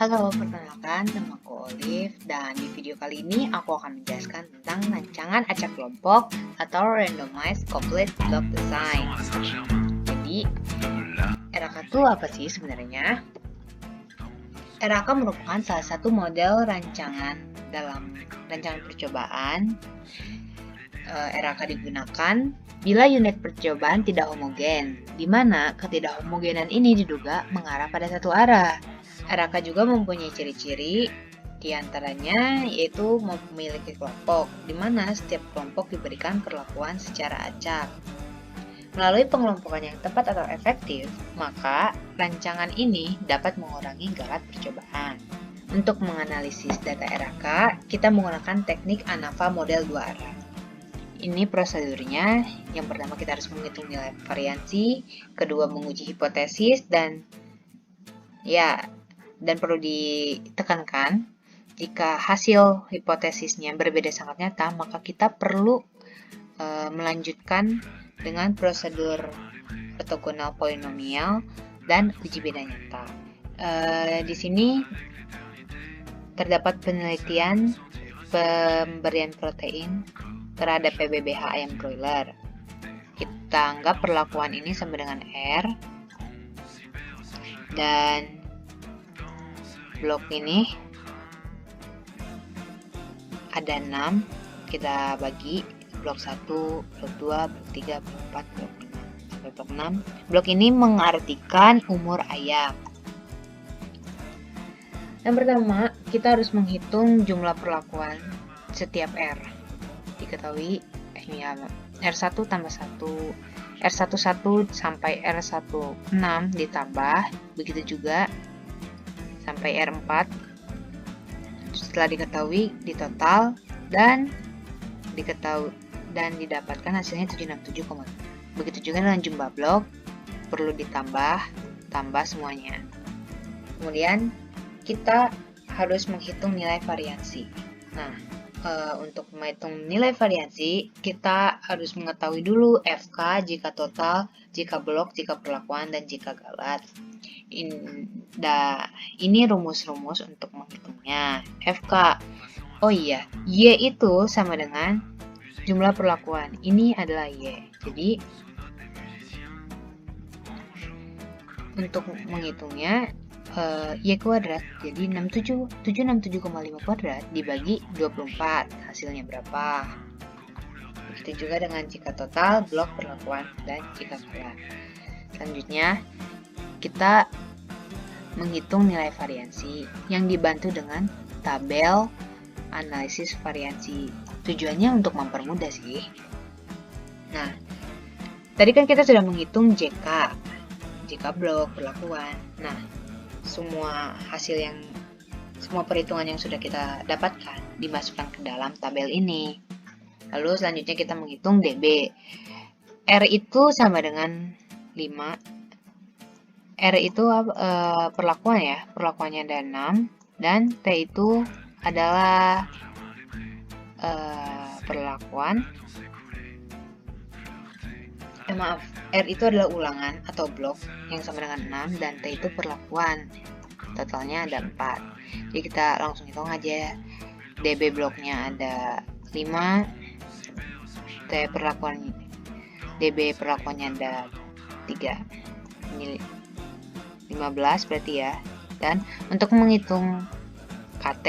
Halo, perkenalkan namaku Olive dan di video kali ini aku akan menjelaskan tentang rancangan acak kelompok atau randomized couplet block design. Jadi, RAK itu apa sih sebenarnya? RAK merupakan salah satu model rancangan dalam rancangan percobaan. RAK digunakan bila unit percobaan tidak homogen, di mana ketidakhomogenan ini diduga mengarah pada satu arah. RAK juga mempunyai ciri-ciri, diantaranya yaitu memiliki kelompok, di mana setiap kelompok diberikan perlakuan secara acak. Melalui pengelompokan yang tepat atau efektif, maka rancangan ini dapat mengurangi galat percobaan. Untuk menganalisis data RAK, kita menggunakan teknik ANAVA model 2 arah. Ini prosedurnya. Yang pertama kita harus menghitung nilai variansi, kedua menguji hipotesis, dan perlu ditekankan, jika hasil hipotesisnya berbeda sangat nyata, maka kita perlu melanjutkan dengan prosedur ortogonal polinomial dan uji beda nyata. Di sini terdapat penelitian pemberian protein terhadap PBBH ayam broiler. Kita anggap perlakuan ini sama dengan R, dan blok ini ada 6, kita bagi blok 1, blok 2, blok 3, blok 4, blok 5, sampai blok 6. Blok ini mengartikan umur ayam. Yang pertama, kita harus menghitung jumlah perlakuan setiap R. Diketahui R1 tambah 1, R11 sampai R16 ditambah, begitu juga sampai R4. Setelah diketahui, ditotal dan didapatkan hasilnya 767, begitu juga dengan jumlah blok, perlu tambah semuanya. Kemudian kita harus menghitung nilai variansi. Nah, untuk menghitung nilai variansi, kita harus mengetahui dulu FK jika total, jika blok, jika perlakuan, dan jika galat. Ini rumus-rumus untuk menghitungnya. FK, oh iya, Y itu sama dengan jumlah perlakuan. Ini adalah Y. Jadi, untuk menghitungnya, Y kuadrat, jadi 767,5 kuadrat dibagi 24, hasilnya berapa? Begitu juga dengan jika total, blok, perlakuan, dan jika galat. Selanjutnya, kita menghitung nilai variansi yang dibantu dengan tabel analisis variansi. Tujuannya untuk mempermudah sih. Nah, tadi kan kita sudah menghitung JK, blok, perlakuan. Nah, semua perhitungan yang sudah kita dapatkan dimasukkan ke dalam tabel ini. Lalu selanjutnya kita menghitung DB. R itu sama dengan 5. R itu perlakuan ya, perlakuannya ada 6, dan T itu adalah perlakuan. R itu adalah ulangan atau blok yang sama dengan 6, dan T itu perlakuan. Totalnya ada 4. Jadi kita langsung hitung aja. DB bloknya ada 5, DB perlakuannya ada 3. Ini 15 berarti ya. Dan untuk menghitung KT,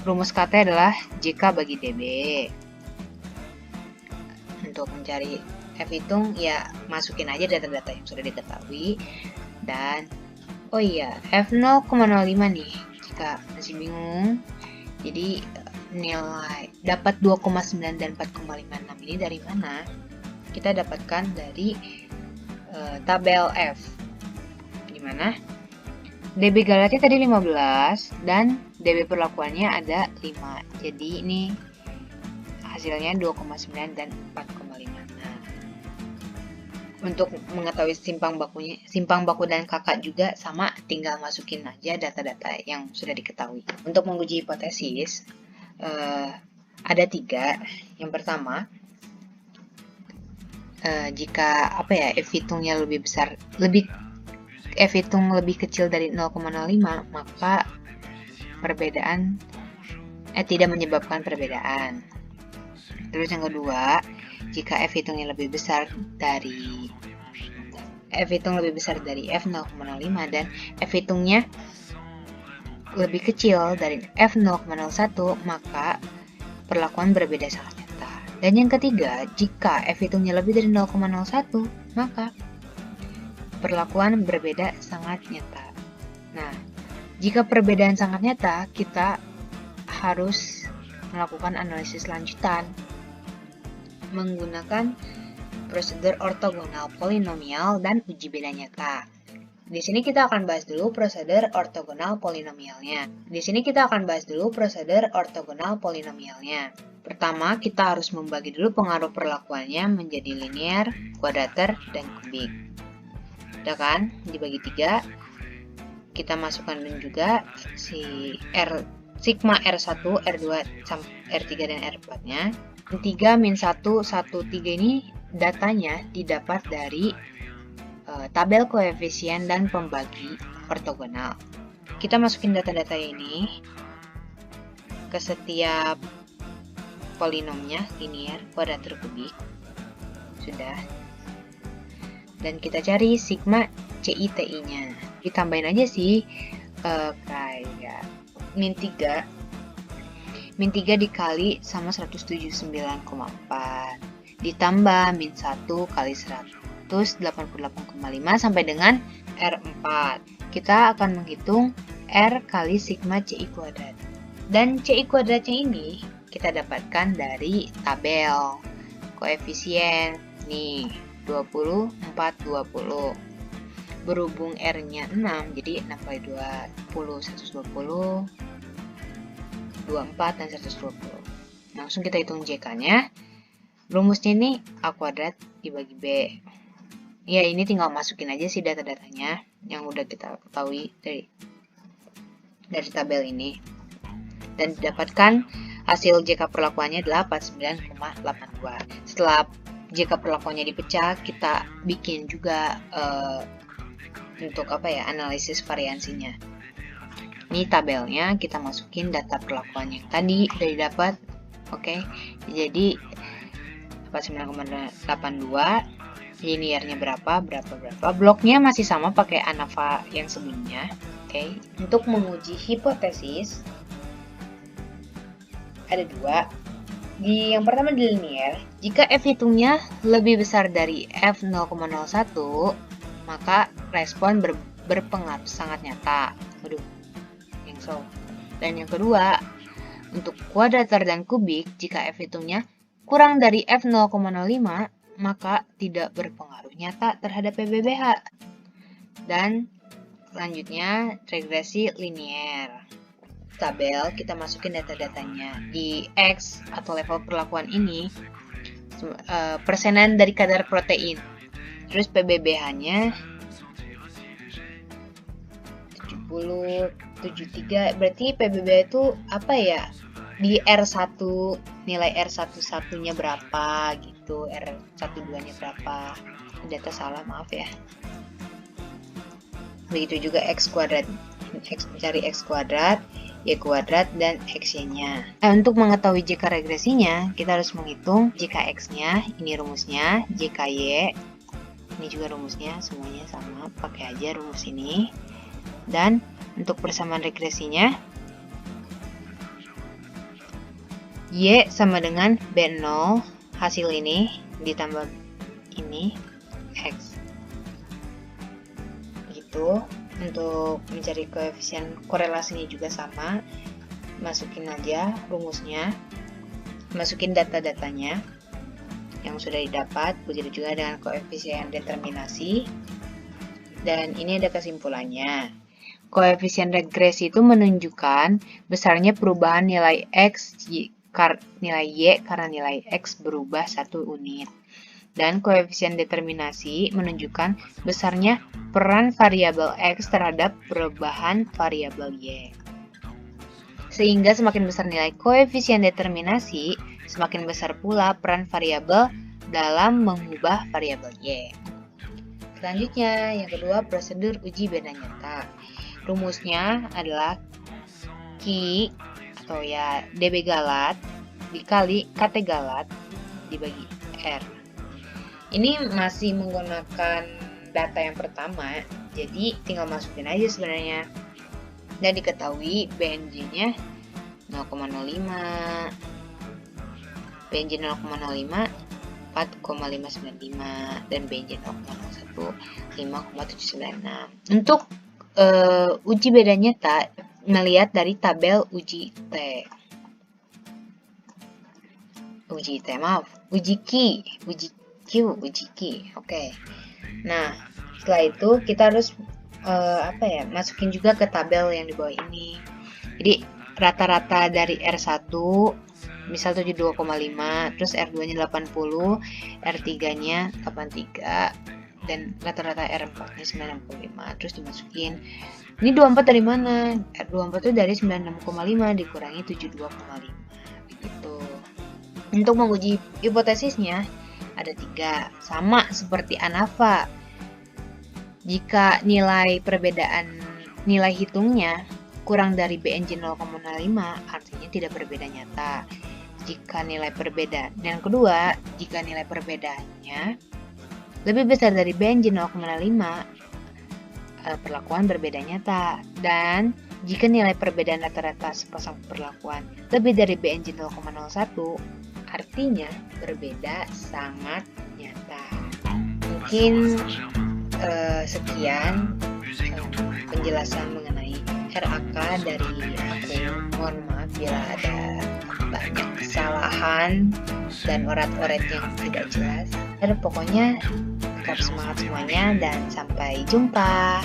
rumus KT adalah JK bagi DB. Untuk mencari F hitung, ya masukin aja data-data yang sudah diketahui. Dan oh iya, F 0,05 nih, jika masih bingung. Jadi nilai dapat 2,9 dan 4,56 ini dari mana? Kita dapatkan dari tabel F, gimana? DB galatnya tadi 15 dan DB perlakuannya ada 5. Jadi ini hasilnya 2,9 dan 4,5. Nah, untuk mengetahui simpang baku dan kakak juga sama, tinggal masukin aja data-data yang sudah diketahui. Untuk menguji hipotesis ada 3. Yang pertama, jika F hitungnya lebih F hitung lebih kecil dari 0,05, maka perbedaan tidak menyebabkan perbedaan. Terus yang kedua, jika F hitungnya lebih besar dari F F0,05 dan F hitungnya lebih kecil dari F0,01, maka perlakuan berbeda sangat nyata. Dan yang ketiga, jika F hitungnya lebih dari 0,01, maka perlakuan berbeda sangat nyata. Nah, jika perbedaan sangat nyata, kita harus melakukan analisis lanjutan menggunakan prosedur ortogonal polinomial dan uji beda nyata. Di sini kita akan bahas dulu prosedur ortogonal polinomialnya. Pertama, kita harus membagi dulu pengaruh perlakuannya menjadi linear, kuadrater, dan kubik. Udah kan? Dibagi 3. Kita masukkan juga si sigma R1, R2, R3, dan R4-nya. 3 min 1, 1, 3 ini datanya didapat dari tabel koefisien dan pembagi ortogonal. Kita masukin data-data ini ke setiap polinomnya, linear, kuadrater, kubik. Sudah. Dan kita cari sigma CITI-nya. Ditambahin aja sih kayak min 3 dikali sama 179,4 ditambah min 1 kali 188,5 sampai dengan R4. Kita akan menghitung R kali sigma CI kuadrat. Dan CI kuadratnya ini kita dapatkan dari tabel koefisien. Nih, 20, 4, 20. Berhubung R-nya 6, jadi 6 kali 20, 120, 24, dan 120. Langsung kita hitung JK-nya. Rumusnya ini A kuadrat dibagi B. Ya, ini tinggal masukin aja sih data-datanya yang udah kita ketahui dari tabel ini. Dan didapatkan hasil JK perlakuannya adalah 49,82. Setelah JK perlakuannya dipecah, kita bikin juga untuk analisis variansinya. Ini tabelnya, kita masukin data perlakuan yang tadi udah didapat. Oke, jadi 49,82, linearnya berapa. Bloknya masih sama pakai ANAVA yang sebelumnya. Oke, untuk menguji hipotesis ada 2. Yang pertama di linear, jika F hitungnya lebih besar dari F0,01, maka respon berpengaruh sangat nyata. Dan yang kedua, untuk kuadrater dan kubik, jika F hitungnya kurang dari F0,05, maka tidak berpengaruh nyata terhadap PBBH. Dan selanjutnya, regresi linear. Tabel, kita masukin data-datanya. Di X atau level perlakuan ini, persenan dari kadar protein. Terus PBBH-nya 73, berarti PBB itu apa ya? Di R1, nilai R11-nya berapa gitu, R12-nya berapa. Data salah, maaf ya. Begitu juga X kuadrat. Mencari X kuadrat, Y kuadrat, dan X-nya. Untuk mengetahui JK regresinya, kita harus menghitung JK X-nya, ini rumusnya, JK Y, ini juga rumusnya, semuanya sama, pakai aja rumus ini. Dan untuk persamaan regresinya, Y sama dengan B0, hasil ini ditambah ini, X. Gitu. Untuk mencari koefisien korelasinya juga sama, masukin aja rumusnya, masukin data-datanya yang sudah didapat, begitu juga dengan koefisien determinasi. Dan ini ada kesimpulannya. Koefisien regresi itu menunjukkan besarnya perubahan nilai X, nilai Y karena nilai X berubah 1 unit. Dan koefisien determinasi menunjukkan besarnya peran variabel X terhadap perubahan variabel Y. Sehingga semakin besar nilai koefisien determinasi, semakin besar pula peran variabel dalam mengubah variabel Y. Selanjutnya, yang kedua, prosedur uji beda nyata. Rumusnya adalah Q atau ya dB galat dikali KT galat dibagi R. Ini masih menggunakan data yang pertama, jadi tinggal masukin aja sebenarnya. Dan diketahui BNJ-nya 0,05, BNJ 0,05 4,595 dan BNJ 0,01 5,796. Untuk uji beda nyata melihat dari tabel uji Q. Oke. Nah, setelah itu kita harus masukin juga ke tabel yang di bawah ini. Jadi rata-rata dari R1 misal 72,5, terus R2-nya 80, R3-nya 83, dan rata-rata R4-nya 95, terus dimasukin. Ini 24 dari mana? R24 itu dari 96,5 dikurangi 72,5, gitu. Untuk menguji hipotesisnya ada 3, sama seperti ANAVA. Jika nilai hitungnya kurang dari BNJ 0,05, artinya tidak berbeda nyata. Jika nilai perbedaan, dan kedua, jika nilai perbedaannya lebih besar dari BNJ 0,05, perlakuan berbeda nyata. Dan jika nilai perbedaan rata-rata sepasang perlakuan lebih dari BNJ 0,01, artinya berbeda sangat nyata. Mungkin sekian penjelasan mengenai RAK dari aku. Mohon maaf bila ada banyak kesalahan dan orat-orat yang tidak jelas. Dan pokoknya tetap semangat semuanya dan sampai jumpa.